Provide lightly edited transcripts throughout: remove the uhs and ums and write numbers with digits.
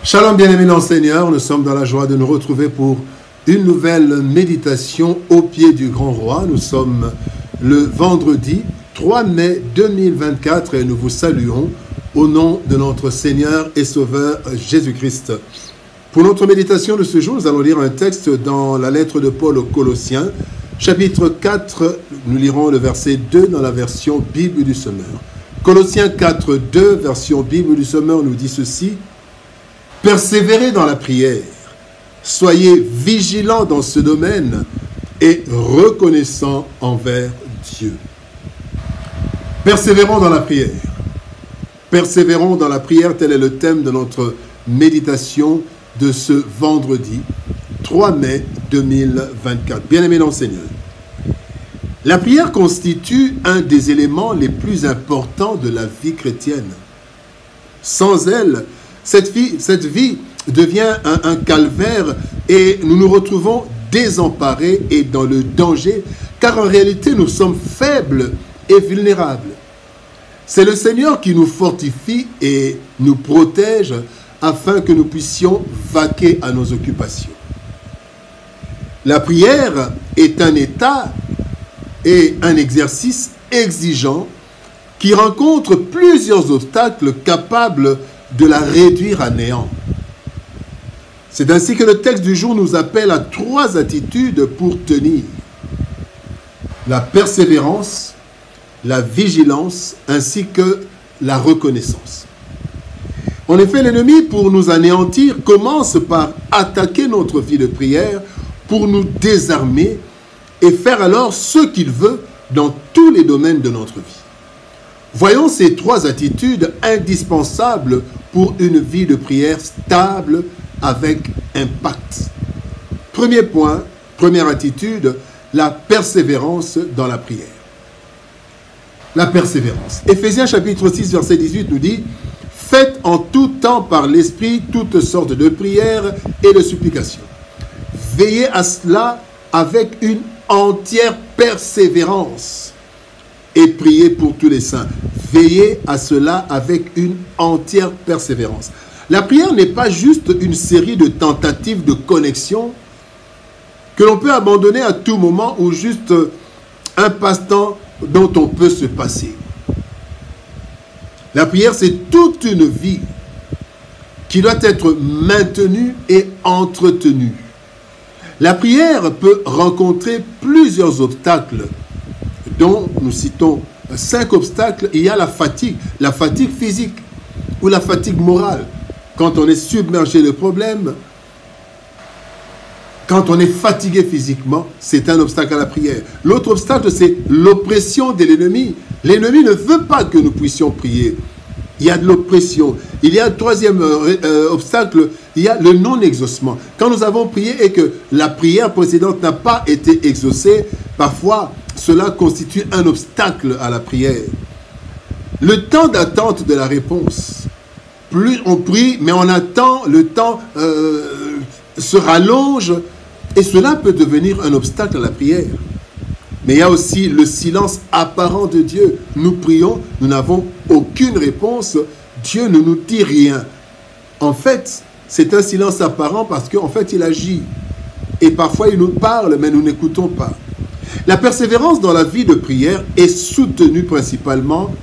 Shalom bien-aimés dans le Seigneur, nous sommes dans la joie de nous retrouver pour une nouvelle méditation au pied du grand roi. Nous sommes le vendredi 3 mai 2024 et nous vous saluons au nom de notre Seigneur et Sauveur Jésus-Christ. Pour notre méditation de ce jour, nous allons lire un texte dans la lettre de Paul aux Colossiens, chapitre 4, nous lirons le verset 2 dans la version Bible du Semeur. Colossiens 4, 2, version Bible du Semeur, nous dit ceci: persévérez dans la prière, soyez vigilants dans ce domaine et reconnaissants envers Dieu. Persévérons dans la prière. Persévérons dans la prière, tel est le thème de notre méditation de ce vendredi 3 mai 2024. Bien-aimés dans le Seigneur, la prière constitue un des éléments les plus importants de la vie chrétienne. Sans elle, cette vie devient un calvaire et nous nous retrouvons désemparés et dans le danger, car en réalité nous sommes faibles et vulnérables. C'est le Seigneur qui nous fortifie et nous protège afin que nous puissions vaquer à nos occupations. La prière est un état et un exercice exigeant qui rencontre plusieurs obstacles capables de la réduire à néant. C'est ainsi que le texte du jour nous appelle à 3 attitudes pour tenir: la persévérance, la vigilance, ainsi que la reconnaissance. En effet, l'ennemi, pour nous anéantir, commence par attaquer notre vie de prière pour nous désarmer et faire alors ce qu'il veut dans tous les domaines de notre vie. Voyons ces 3 attitudes indispensables pour une vie de prière stable avec impact. Premier point, première attitude, la persévérance dans la prière. La persévérance. Éphésiens chapitre 6, verset 18 nous dit: faites en tout temps par l'Esprit toutes sortes de prières et de supplications. Veillez à cela avec une entière persévérance et priez pour tous les saints. Veillez à cela avec une entière persévérance. La prière n'est pas juste une série de tentatives de connexion que l'on peut abandonner à tout moment ou juste un passe-temps dont on peut se passer. La prière, c'est toute une vie qui doit être maintenue et entretenue. La prière peut rencontrer plusieurs obstacles, dont nous citons 5 obstacles. Il y a la fatigue physique ou la fatigue morale. Quand on est submergé de problèmes, quand on est fatigué physiquement, c'est un obstacle à la prière. L'autre obstacle, c'est l'oppression de l'ennemi. L'ennemi ne veut pas que nous puissions prier. Il y a de l'oppression. Il y a un 3e obstacle, il y a le non-exaucement. Quand nous avons prié et que la prière précédente n'a pas été exaucée, parfois cela constitue un obstacle à la prière. Le temps d'attente de la réponse. Plus on prie, mais on attend, le temps se rallonge et cela peut devenir un obstacle à la prière. Mais il y a aussi le silence apparent de Dieu. Nous prions, nous n'avons aucune réponse. Dieu ne nous dit rien. En fait, c'est un silence apparent parce qu'en fait, il agit. Et parfois, il nous parle, mais nous n'écoutons pas. La persévérance dans la vie de prière est soutenue principalement,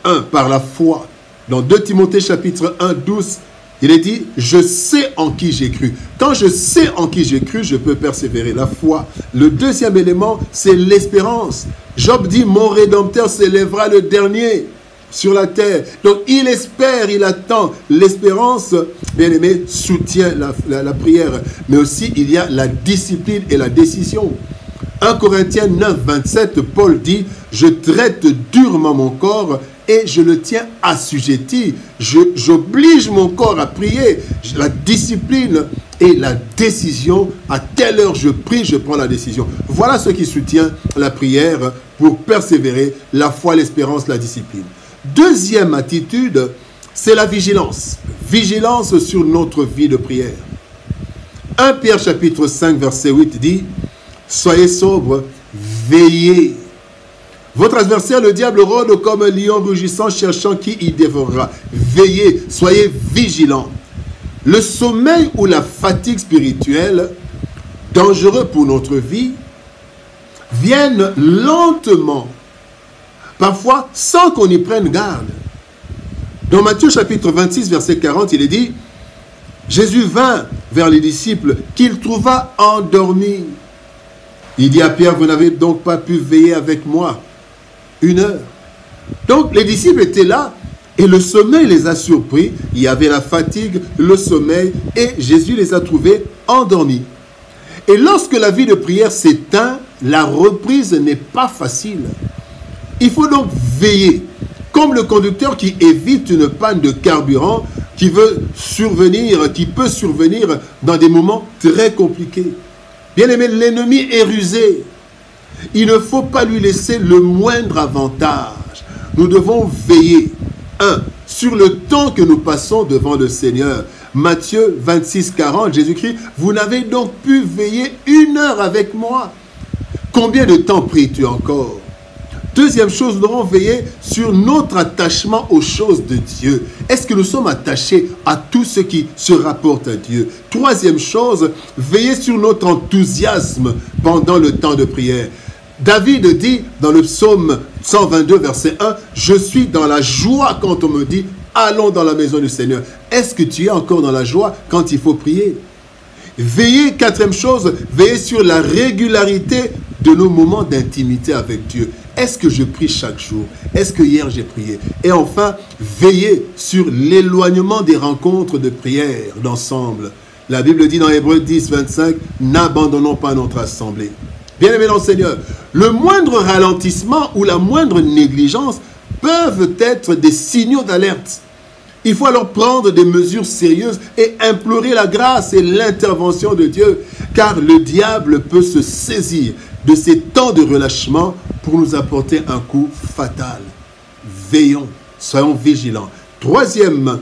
1, par la foi. Dans 2 Timothée chapitre 1, 12, il est dit: je sais en qui j'ai cru. Quand je sais en qui j'ai cru, je peux persévérer. La foi. Le 2e élément, c'est l'espérance. Job dit: mon Rédempteur s'élèvera le dernier sur la terre. Donc il espère, il attend. L'espérance, bien aimé, soutient la prière. Mais aussi, il y a la discipline et la décision. 1 Corinthiens 9, 27, Paul dit: je traite durement mon corps et je le tiens assujetti. J'oblige mon corps à prier. La discipline et la décision. À telle heure je prie, je prends la décision. Voilà ce qui soutient la prière pour persévérer: la foi, l'espérance, la discipline. 2e attitude, c'est la vigilance. Vigilance sur notre vie de prière. 1 Pierre chapitre 5, verset 8 dit: soyez sobres, veillez. Votre adversaire, le diable, rôde comme un lion rugissant, cherchant qui y dévorera. Veillez, soyez vigilants. le sommeil ou la fatigue spirituelle, dangereux pour notre vie, viennent lentement, parfois sans qu'on y prenne garde. Dans Matthieu chapitre 26, verset 40, il est dit, Jésus vint vers les disciples qu'il trouva endormis. Il dit à Pierre, vous n'avez donc pas pu veiller avec moi 1 heure. Donc les disciples étaient là et le sommeil les a surpris. Il y avait la fatigue, le sommeil et Jésus les a trouvés endormis. Et lorsque la vie de prière s'éteint, la reprise n'est pas facile. Il faut donc veiller, comme le conducteur qui évite une panne de carburant qui peut survenir dans des moments très compliqués. Bien aimé, l'ennemi est rusé. Il ne faut pas lui laisser le moindre avantage. Nous devons veiller, 1, sur le temps que nous passons devant le Seigneur. Matthieu 26, 40, Jésus-Christ, vous n'avez donc pu veiller 1 heure avec moi. Combien de temps pries-tu encore? Deuxième chose, nous devons veiller sur notre attachement aux choses de Dieu. Est-ce que nous sommes attachés à tout ce qui se rapporte à Dieu? Troisième chose, veiller sur notre enthousiasme pendant le temps de prière. David dit dans le psaume 122, verset 1, « Je suis dans la joie quand on me dit, allons dans la maison du Seigneur. » Est-ce que tu es encore dans la joie quand il faut prier? Veillez, quatrième chose, veillez sur la régularité de nos moments d'intimité avec Dieu. Est-ce que je prie chaque jour? Est-ce que hier j'ai prié? Et enfin, veillez sur l'éloignement des rencontres de prière d'ensemble. La Bible dit dans Hébreux 10, 25, « N'abandonnons pas notre assemblée. » Bien-aimés dans le Seigneur, le moindre ralentissement ou la moindre négligence peuvent être des signaux d'alerte. Il faut alors prendre des mesures sérieuses et implorer la grâce et l'intervention de Dieu, car le diable peut se saisir de ces temps de relâchement pour nous apporter un coup fatal. Veillons, soyons vigilants. Troisième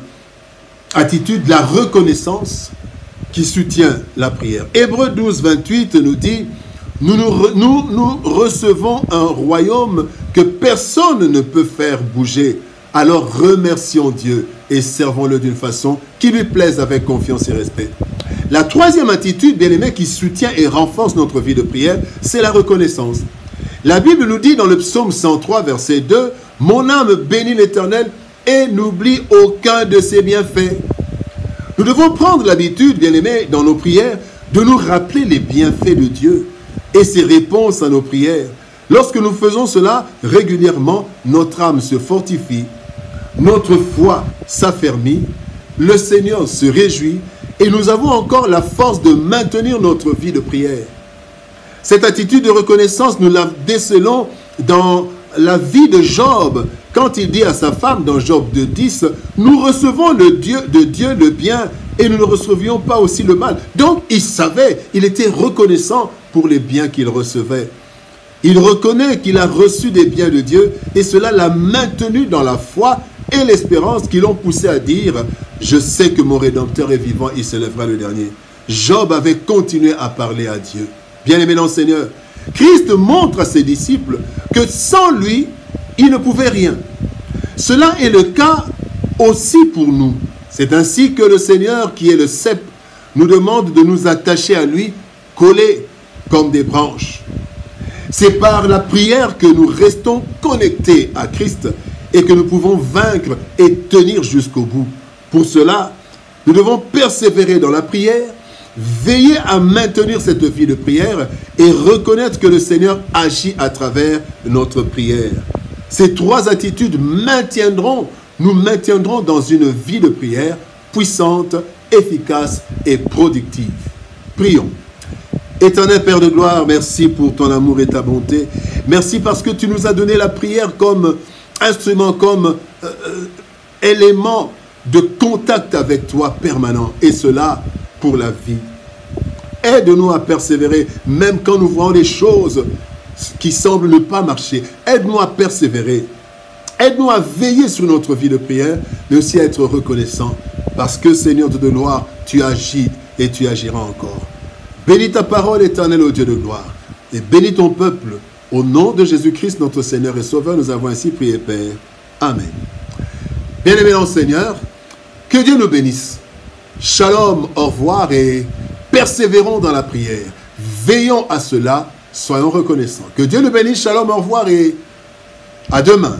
attitude, la reconnaissance qui soutient la prière. Hébreux 12, 28 nous dit, nous recevons un royaume que personne ne peut faire bouger. Alors remercions Dieu et servons-le d'une façon qui lui plaise avec confiance et respect. La troisième attitude, bien aimé, qui soutient et renforce notre vie de prière, c'est la reconnaissance. La Bible nous dit dans le psaume 103, verset 2, « Mon âme bénit l'Éternel et n'oublie aucun de ses bienfaits. » Nous devons prendre l'habitude, bien aimé, dans nos prières, de nous rappeler les bienfaits de Dieu et ses réponses à nos prières. Lorsque nous faisons cela régulièrement, notre âme se fortifie, notre foi s'affermit, le Seigneur se réjouit et nous avons encore la force de maintenir notre vie de prière. Cette attitude de reconnaissance, nous la décelons dans la vie de Job, quand il dit à sa femme dans Job 2.10, « Nous recevons de Dieu le bien et nous ne recevions pas aussi le mal. » Donc il savait, il était reconnaissant pour les biens qu'il recevait. Il reconnaît qu'il a reçu des biens de Dieu et cela l'a maintenu dans la foi et l'espérance qui l'ont poussé à dire « Je sais que mon Rédempteur est vivant, il se lèvera le dernier. » Job avait continué à parler à Dieu. Bien-aimé dans le Seigneur, Christ montre à ses disciples que sans lui, il ne pouvait rien. Cela est le cas aussi pour nous. C'est ainsi que le Seigneur, qui est le cep, nous demande de nous attacher à lui, collés comme des branches. C'est par la prière que nous restons connectés à Christ et que nous pouvons vaincre et tenir jusqu'au bout. Pour cela, nous devons persévérer dans la prière, veiller à maintenir cette vie de prière et reconnaître que le Seigneur agit à travers notre prière. Ces trois attitudes nous maintiendront dans une vie de prière puissante, efficace et productive. Prions. Éternel Père de gloire, merci pour ton amour et ta bonté. Merci parce que tu nous as donné la prière comme instrument, comme élément de contact avec toi permanent. Et cela pour la vie. Aide-nous à persévérer, même quand nous voyons des choses qui semblent ne pas marcher. Aide-nous à persévérer. Aide-nous à veiller sur notre vie de prière, mais aussi à être reconnaissant. Parce que, Seigneur de gloire, tu agis et tu agiras encore. Bénis ta parole, éternelle, ô Dieu de gloire. Et bénis ton peuple. Au nom de Jésus-Christ, notre Seigneur et Sauveur, nous avons ainsi prié, Père. Amen. Bien-aimés dans le Seigneur, que Dieu nous bénisse. Shalom, au revoir et persévérons dans la prière. Veillons à cela, soyons reconnaissants. Que Dieu nous bénisse, shalom, au revoir et à demain.